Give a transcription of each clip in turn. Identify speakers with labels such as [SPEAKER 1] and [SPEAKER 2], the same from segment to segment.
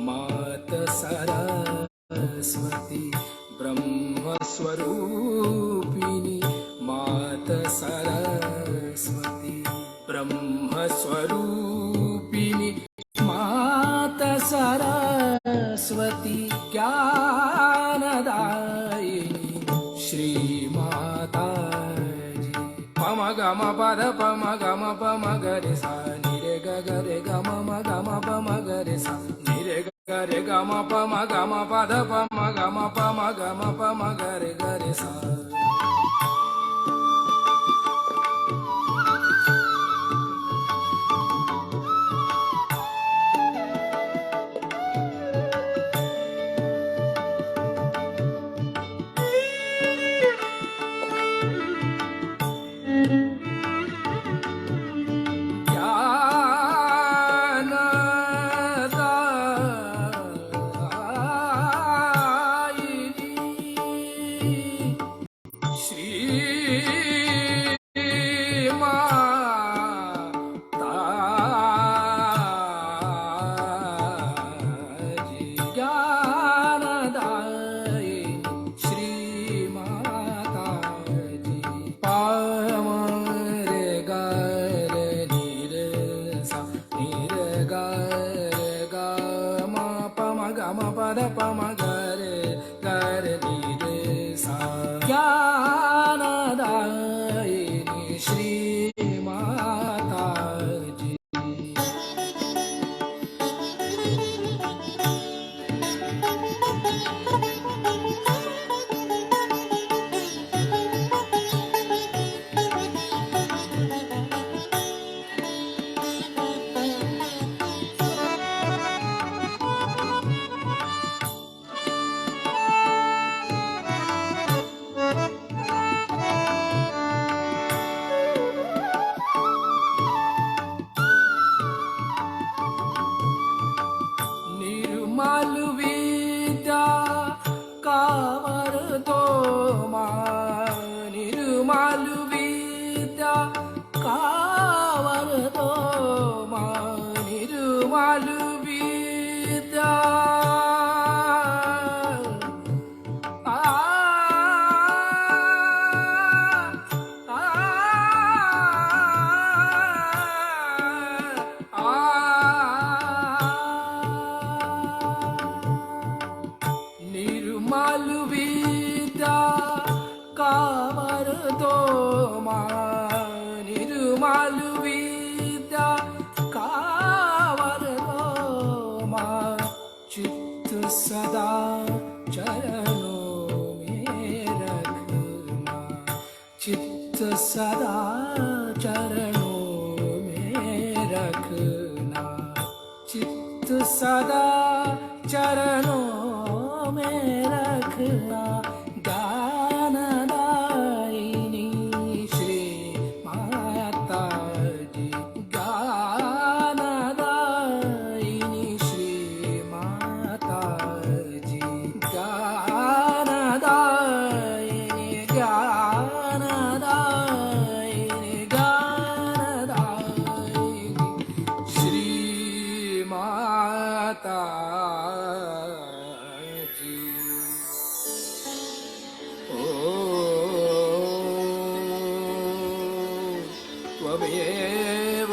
[SPEAKER 1] मात सरस्वती ब्रह्मस्वरूपिणी मात सरस्वती ब्रह्मस्वरूपिणी मात सरस्वती ज्ञानदायिनी श्री माताजी पम गम पद पम गम पम गरे सा नि रे ग रे ग म गम पम गरे सा नि रे ग रे ग म पम गम पद पम गम पम गरे सा ज्ञानदायिनी श्री माताजी निर्मलविद्या कावरतो मा निर्मलविद्या कावरतो मा निर्मलविद्या निर्मलविद्या कावरतो मा निर्मलविद्या कावरतो मा चित्त सदा चरणों में रखना चित्त सदा चरणों में रखना चित्त सदा चरणों में रखना ज्ञानदायिनी श्री माताजी ज्ञानदायिनी श्री माताजी ज्ञानदायिनी ज्ञानदायिनी ज्ञानदायिनी श्री माता त्वमेव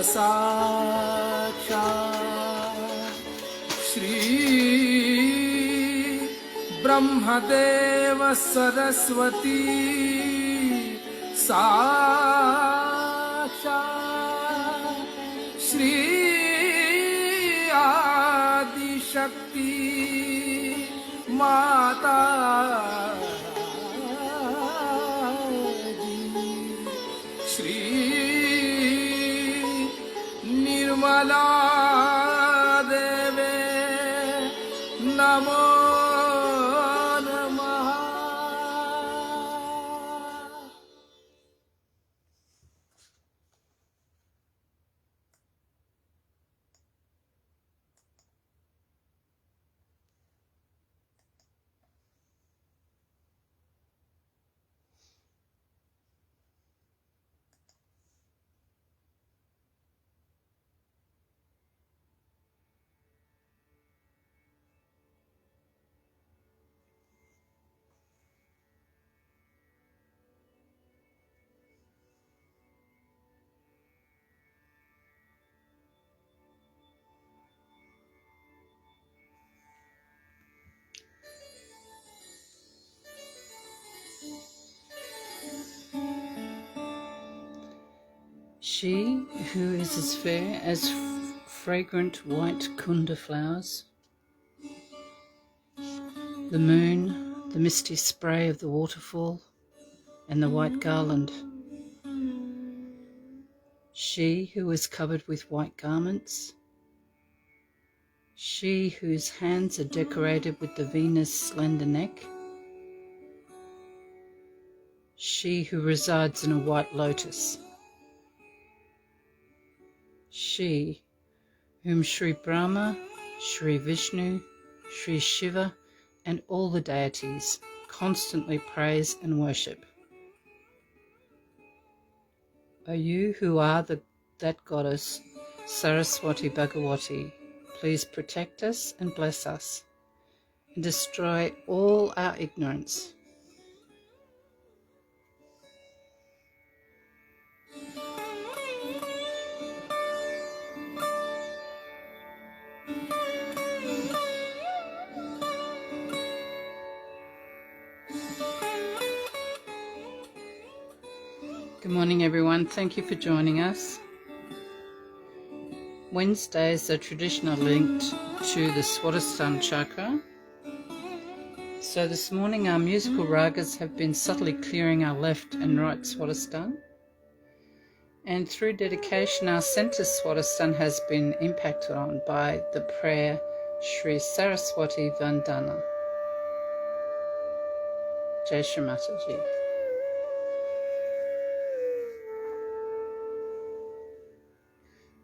[SPEAKER 1] साक्षात् श्री ब्रह्मदेव सरस्वती साक्षात् श्री आदिशक्ति माता श्री निर्मला देवे नमो नमः।
[SPEAKER 2] She who is as fair as fragrant white kunda flowers, the moon, the misty spray of the waterfall, and the white garland. She who is covered with white garments, she whose hands are decorated with the Venus' slender neck, she who resides in a white lotus, she whom Sri Brahma, Sri Vishnu, Sri Shiva, and all the deities constantly praise and worship. O you who are that goddess, Saraswati Bhagavati, please protect us and bless us, and destroy all our ignorance. Good morning, everyone. Thank you for joining us. Wednesdays are traditionally linked to the Swadhisthana chakra. So this morning our musical ragas have been subtly clearing our left and right Swadhisthana. And through dedication, our centre Swadhisthana has been impacted on by the prayer Sri Saraswati Vandana. Jai Shri Mataji.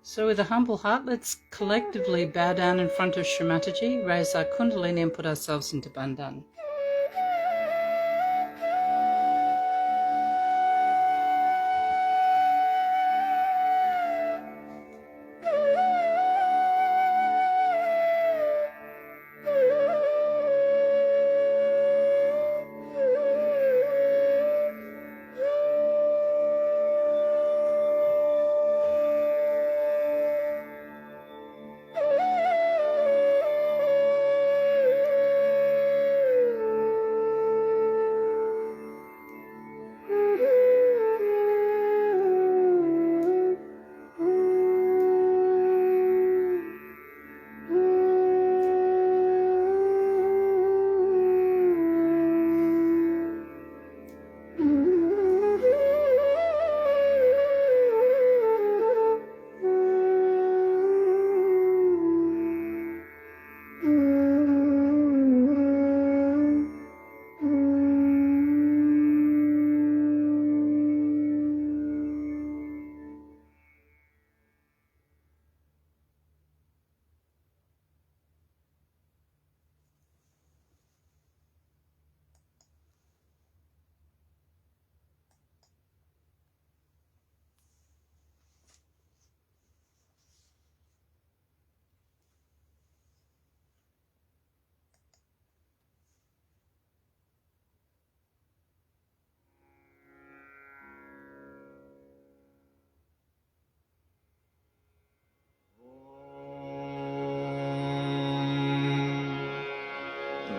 [SPEAKER 2] So with a humble heart, let's collectively bow down in front of Shri Mataji, raise our kundalini and put ourselves into bandhan.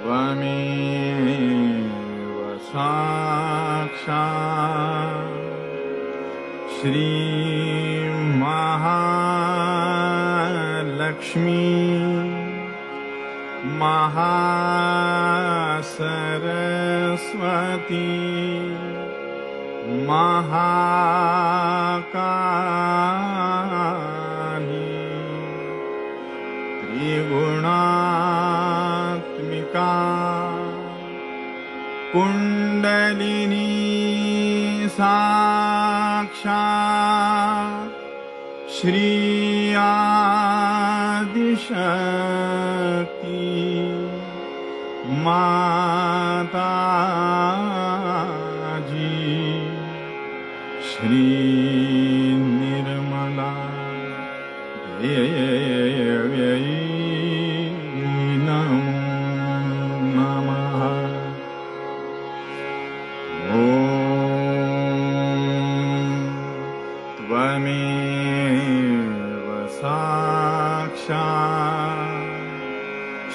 [SPEAKER 3] त्वमेव साक्षात् श्रीमहालक्ष्मी महासरस्वती महाकाली त्रिगुणात्मिका कुण्डलिनी साक्षात् श्री आदिशक्ति माताजी श्री निर्मला देव्यै नमो नमः। ॐ त्वमेव साक्षात्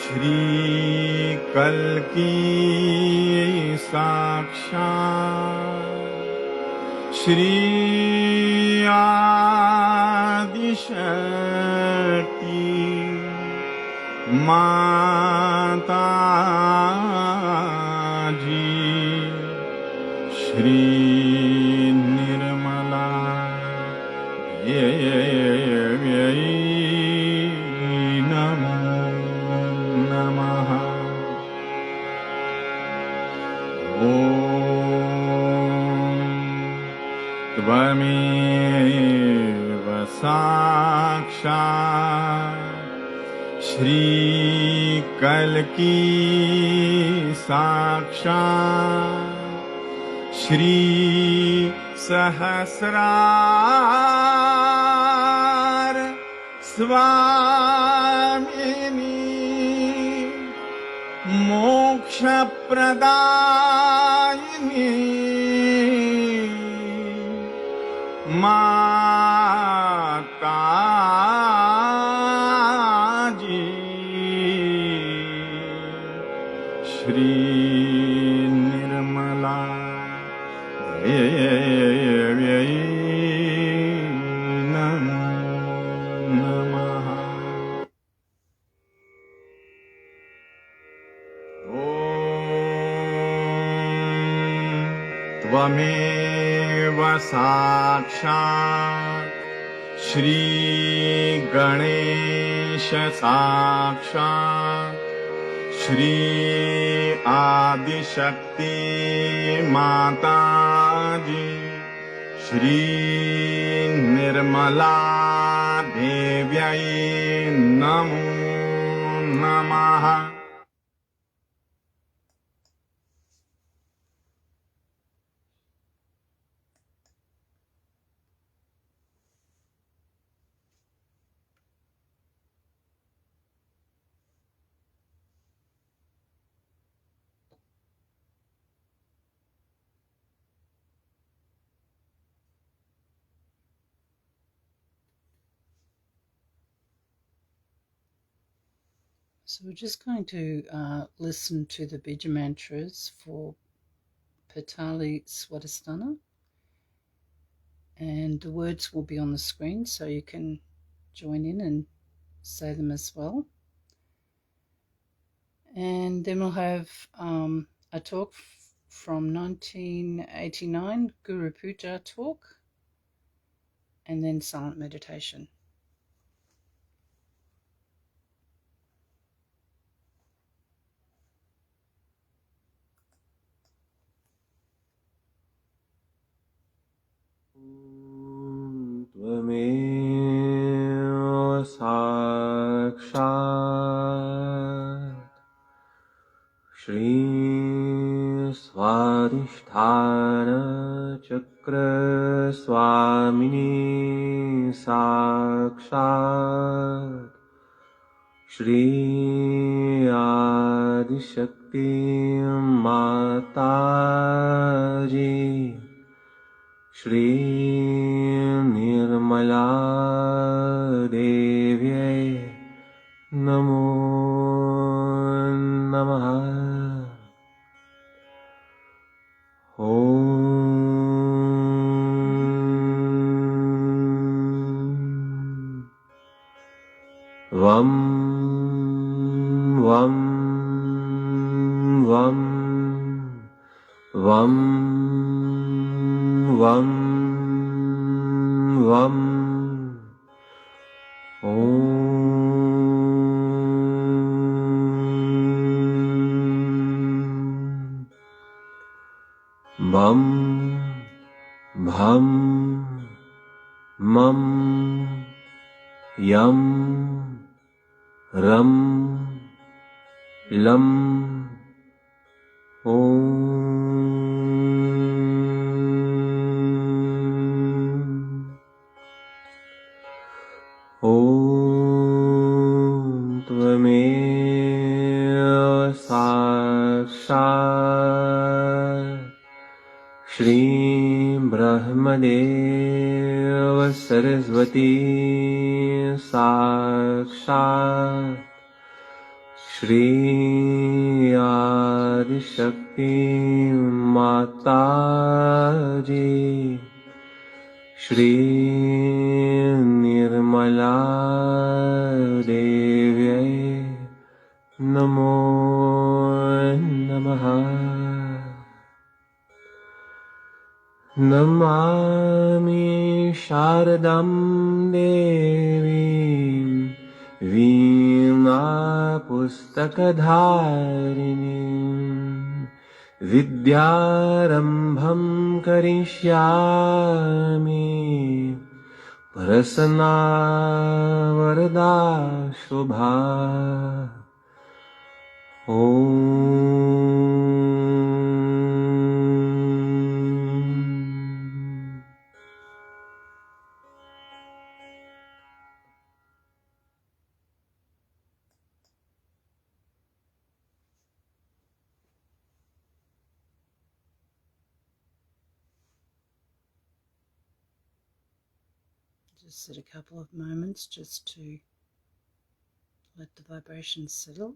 [SPEAKER 3] श्रीकल्की साक्षात् श्री माताजी श्री निर्मला देव्यै नमो नमः। ॐ त्वमेव साक्षात् श्री कल्की साक्षात् श्री सहस्रार स्वामिनी मोक्षप्रदायिनी माताजी श्री निर्मला देव्यै नमो नमः। ॐ त्वमेव साक्षात् श्री गणेश साक्षात् श्री आदिशक्ति माताजी श्री निर्मला देव्यै नमो नमः।
[SPEAKER 2] So we're just going to listen to the Bija mantras for Patali Swadhisthana, and the words will be on the screen so you can join in and say them as well. And then we'll have a talk from 1989, Guru Puja talk, and then silent meditation.
[SPEAKER 4] त्वमेव साक्षात् श्री स्वाधिष्ठानचक्र स्वामिनी साक्षात् श्री आदिशक्ति माताजी श्री निर्मला देव्यै नमो नमः। ॐ वं वं वं वं वं वं ॐ बं भं मं यं रं लं ॐ त्वमेव साक्षात् श्री ब्रह्मदेव सरस्वती साक्षात् श्री आदिशक्ति माताजी श्री निर्मला कमलादेव्यै नमो नमः। नमामि शारदां देवीं वीणापुस्तकधारिणीं विद्यारम्भं करिष्यामि प्रसन्ना वरदा शुभा। ॐ
[SPEAKER 2] Just sit a couple of moments just to let the vibrations settle.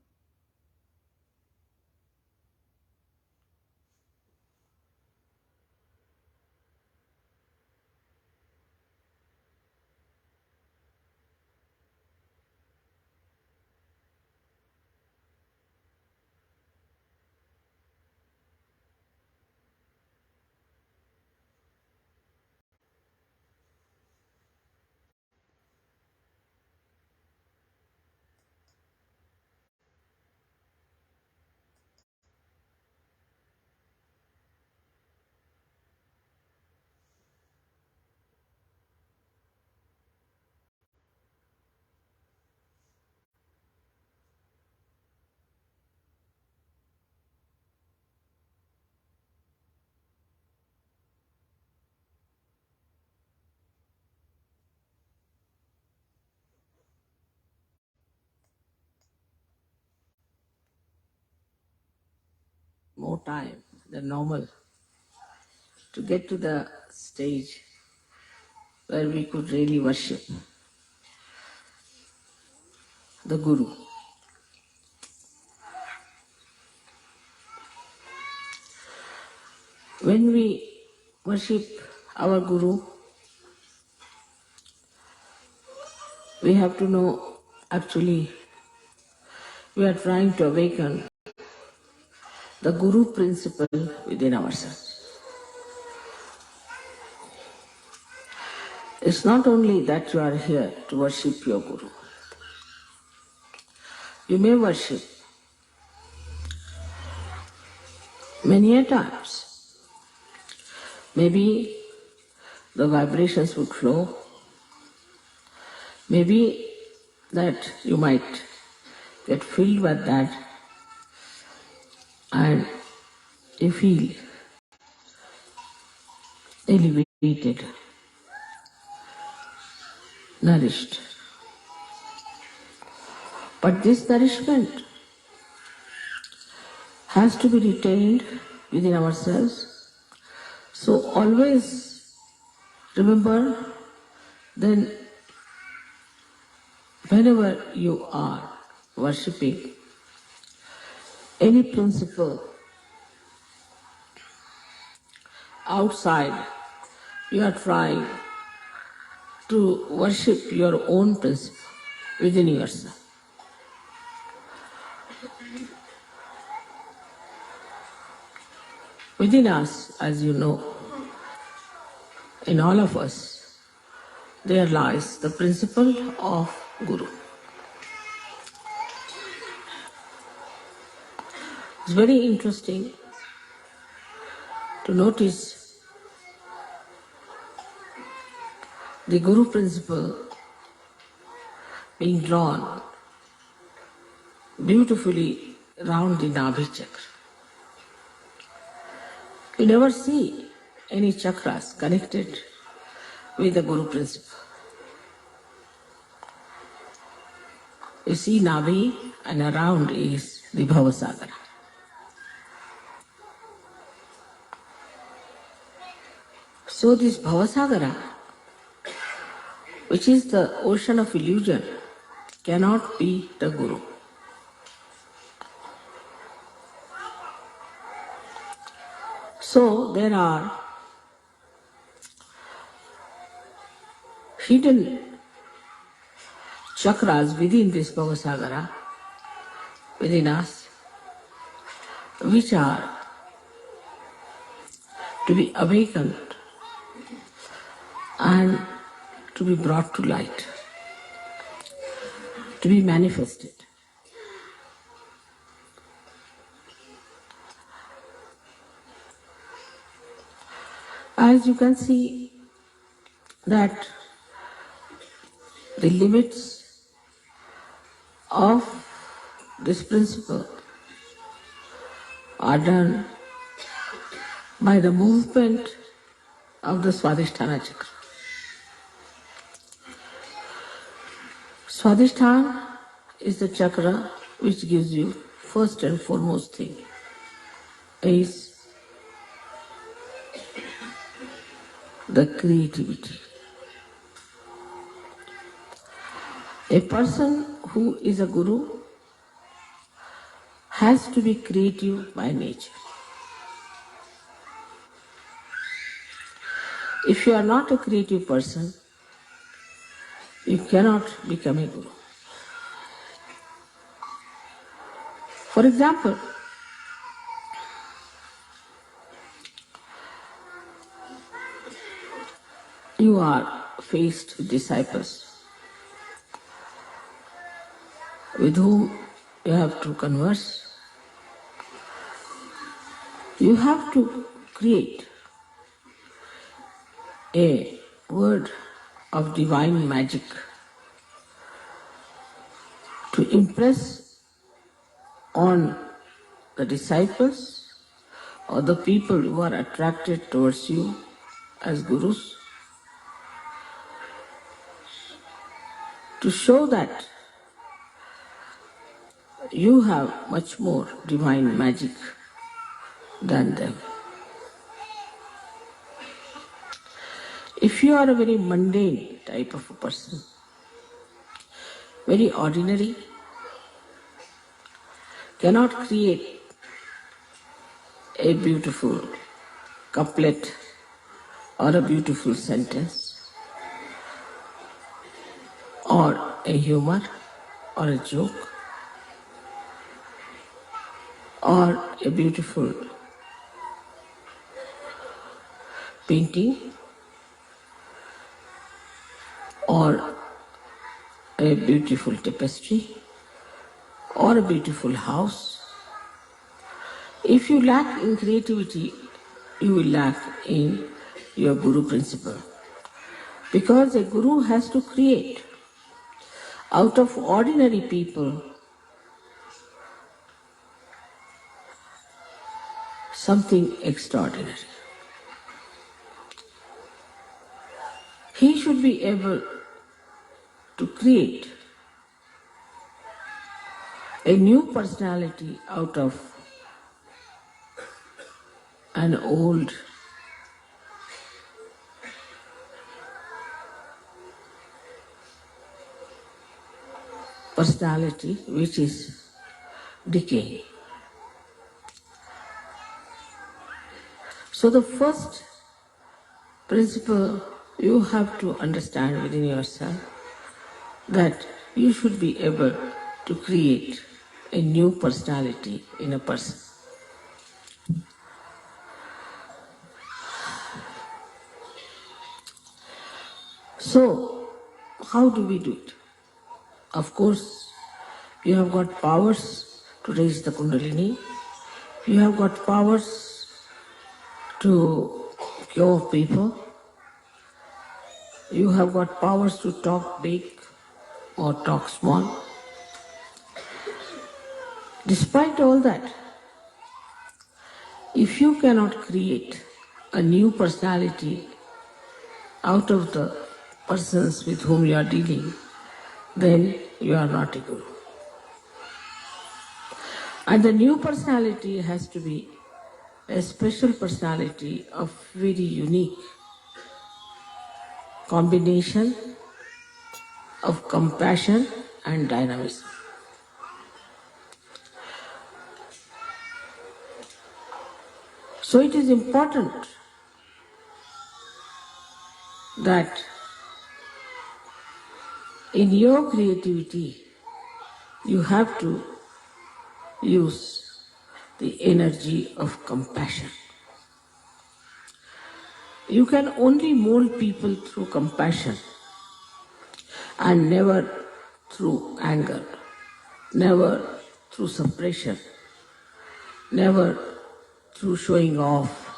[SPEAKER 5] More time than normal to get to the stage where we could really worship the Guru. When we worship our Guru, we have to know actually we are trying to awaken the Guru principle within ourselves. It's not only that you are here to worship your Guru. You may worship many a times. Maybe the vibrations would flow. Maybe that you might get filled with that and you feel elevated, nourished. But this nourishment has to be retained within ourselves. So always remember, then whenever you are worshipping any principle outside, you are trying to worship your own principle within yourself. Within us, as you know, in all of us, there lies the principle of Guru. It's very interesting to notice the Guru principle being drawn beautifully round the Nabhi chakra. You never see any chakras connected with the Guru principle. You see Nabhi and around is the Bhavasagara. So this Bhavasagara, which is the ocean of illusion, cannot be the Guru. So there are hidden chakras within this Bhavasagara, within us, which are to be awakened and to be brought to light, to be manifested. As you can see that the limits of this principle are done by the movement of the Swadhisthana chakra. Swadhisthana is the chakra which gives you first and foremost thing is the creativity. A person who is a guru has to be creative by nature. If you are not a creative person, you cannot become a guru. For example, you are faced with disciples with whom you have to converse. You have to create a word of divine magic to impress on the disciples or the people who are attracted towards you as gurus, to show that you have much more divine magic than them. If you are a very mundane type of a person, very ordinary, cannot create a beautiful couplet or a beautiful sentence or a humor or a joke or a beautiful painting or a beautiful tapestry or a beautiful house. If you lack in creativity, you will lack in your guru principle. Because a guru has to create out of ordinary people something extraordinary. He should be able to create a new personality out of an old personality which is decaying. So the first principle you have to understand within yourself that you should be able to create a new personality in a person. So, how do we do it? Of course, you have got powers to raise the Kundalini, you have got powers to cure people, you have got powers to talk big or talk small. Despite all that, if you cannot create a new personality out of the persons with whom you are dealing, then you are not a guru. And the new personality has to be a special personality of very unique combination of compassion and dynamism. So it is important that in your creativity, you have to use the energy of compassion. You can only mold people through compassion and never through anger, never through suppression, never through showing off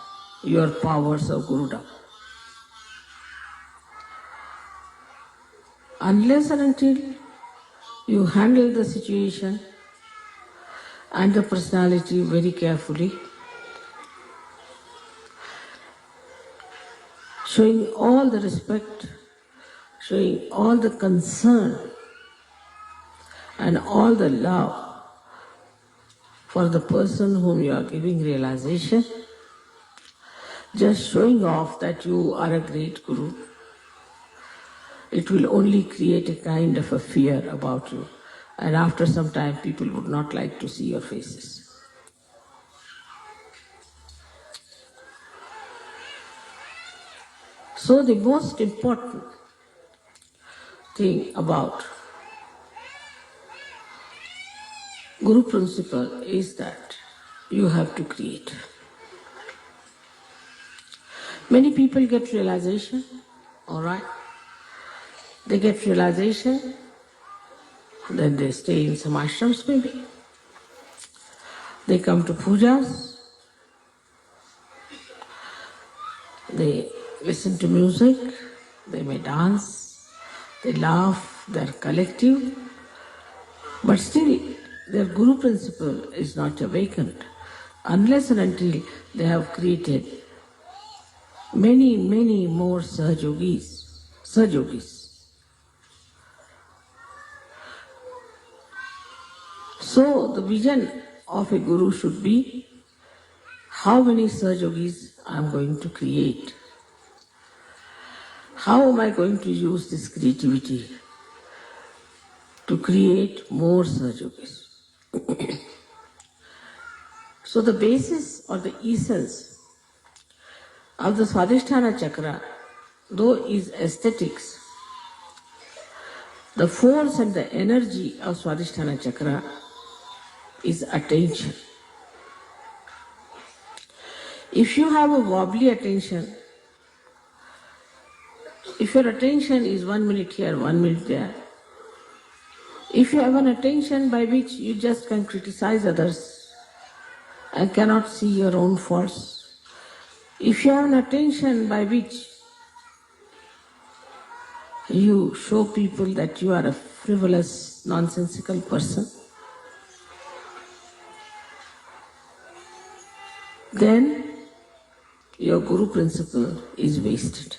[SPEAKER 5] your powers of Gurudom. Unless and until you handle the situation and the personality very carefully, showing all the respect, showing all the concern and all the love for the person whom you are giving realization, just showing off that you are a great Guru, it will only create a kind of a fear about you. And after some time, people would not like to see your faces. So the most important thing about Guru principle is that you have to create. Many people get realization, all right? They get realization, then they stay in some ashrams maybe. They come to pujas, they listen to music, they may dance, they laugh, they are collective, but still their Guru principle is not awakened unless and until they have created many, many more Sahajogis. So the vision of a Guru should be, how many Sahajogis I am going to create? How am I going to use this creativity to create more Sahajogis? So the basis or the essence of the Swadhisthana Chakra, though is aesthetics, the force and the energy of Swadhisthana Chakra is attention. If you have a wobbly attention, if your attention is 1 minute here, 1 minute there, if you have an attention by which you just can criticize others and cannot see your own faults, if you have an attention by which you show people that you are a frivolous, nonsensical person, then your Guru principle is wasted.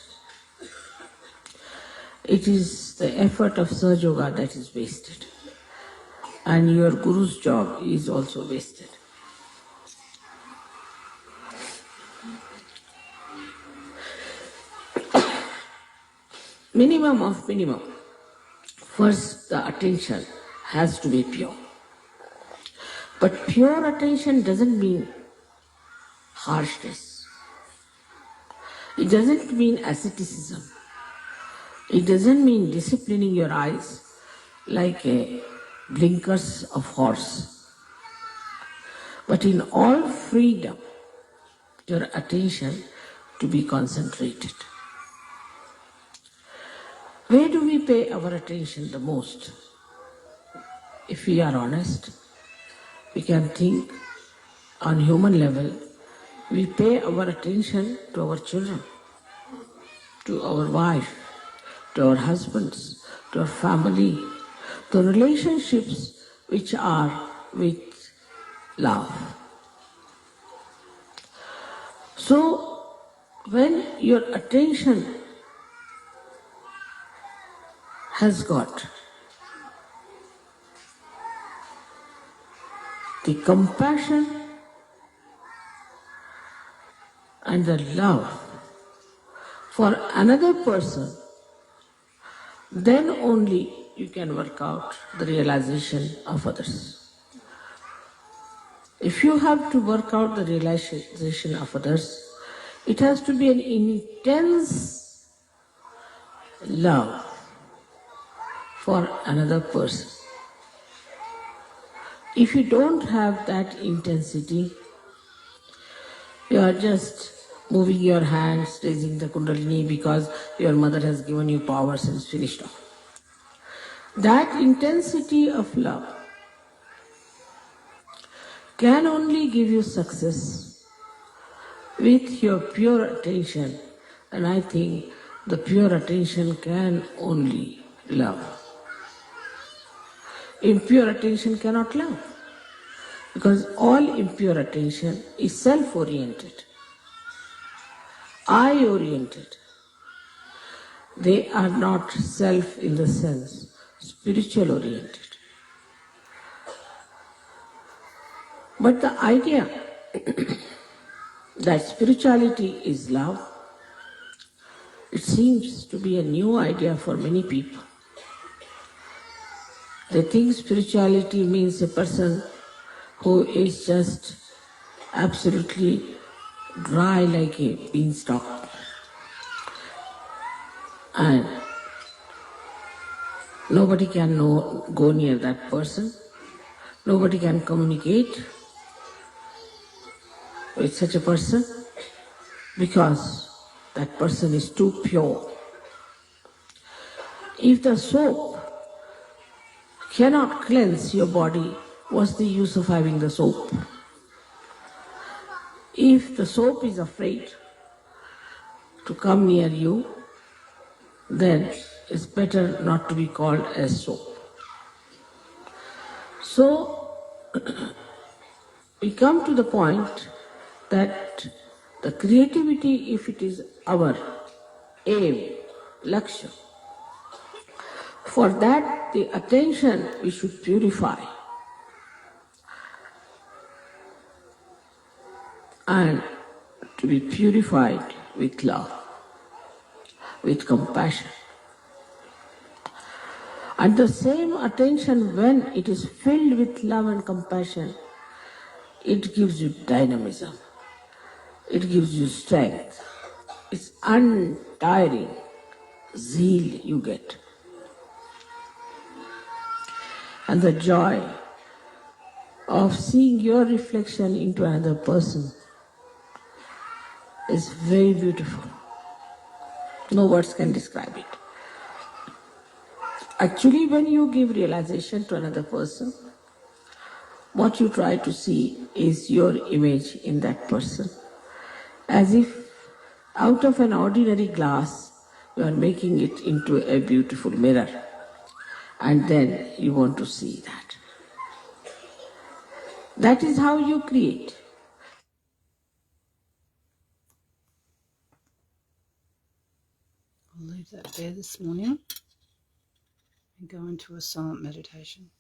[SPEAKER 5] It is the effort of Sahaja that is wasted, and your Guru's job is also wasted. Minimum of minimum. First, the attention has to be pure. But pure attention doesn't mean harshness. It doesn't mean asceticism. It doesn't mean disciplining your eyes like a blinkers of horse. But in all freedom, your attention to be concentrated. Where do we pay our attention the most? If we are honest, we can think on human level, we pay our attention to our children, to our wife, to our husbands, to our family, to relationships which are with love. So, when your attention has got the compassion and the love for another person, then only you can work out the realization of others. If you have to work out the realization of others, it has to be an intense love for another person. If you don't have that intensity, you are just moving your hands, raising the Kundalini because your mother has given you powers and it's finished off. That intensity of love can only give you success with your pure attention, and I think the pure attention can only love. Impure attention cannot love, because all impure attention is self-oriented, I-oriented. They are not self in the sense, spiritual oriented. But the idea that spirituality is love, it seems to be a new idea for many people. They think spirituality means a person who is just absolutely dry like a beanstalk, and nobody can go near that person, nobody can communicate with such a person because that person is too pure. If the soap cannot cleanse your body, what's the use of having the soap? If the soap is afraid to come near you, then it's better not to be called as soap. So, we come to the point that the creativity, if it is our aim, lakshya, for that the attention we should purify. And to be purified with love, with compassion. And the same attention, when it is filled with love and compassion, it gives you dynamism, it gives you strength, it's untiring zeal you get. And the joy of seeing your reflection into another person is very beautiful. No words can describe it. Actually, when you give realization to another person, what you try to see is your image in that person. As if out of an ordinary glass, you are making it into a beautiful mirror. And then you want to see that. That is how you create.
[SPEAKER 2] I'll leave that there this morning and go into a silent meditation.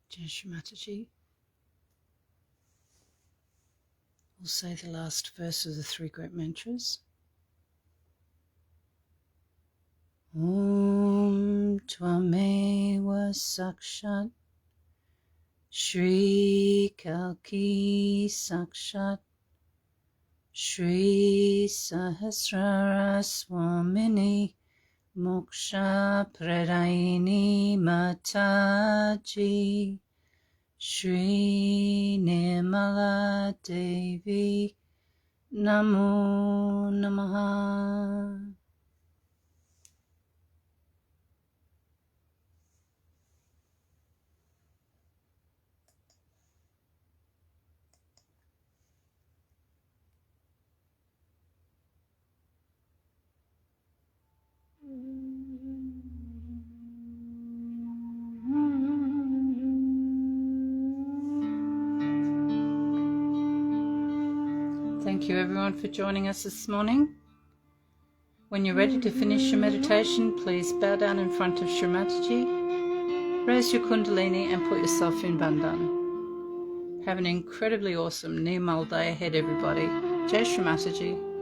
[SPEAKER 2] Jai Shri Mataji. We'll say the last verse of the 3 great mantras. Om Tvameva Sakshat Shri Kalki Sakshat Shri Sahasrara Swamini Moksha Pradayini Mataji Shri Nirmala Devi Namo Namaha. Thank you everyone for joining us this morning. When you're ready to finish your meditation, please bow down in front of Shri Mataji, raise your Kundalini and put yourself in Bandhan. Have an incredibly awesome Nirmal day ahead, everybody. Jai Shri Mataji.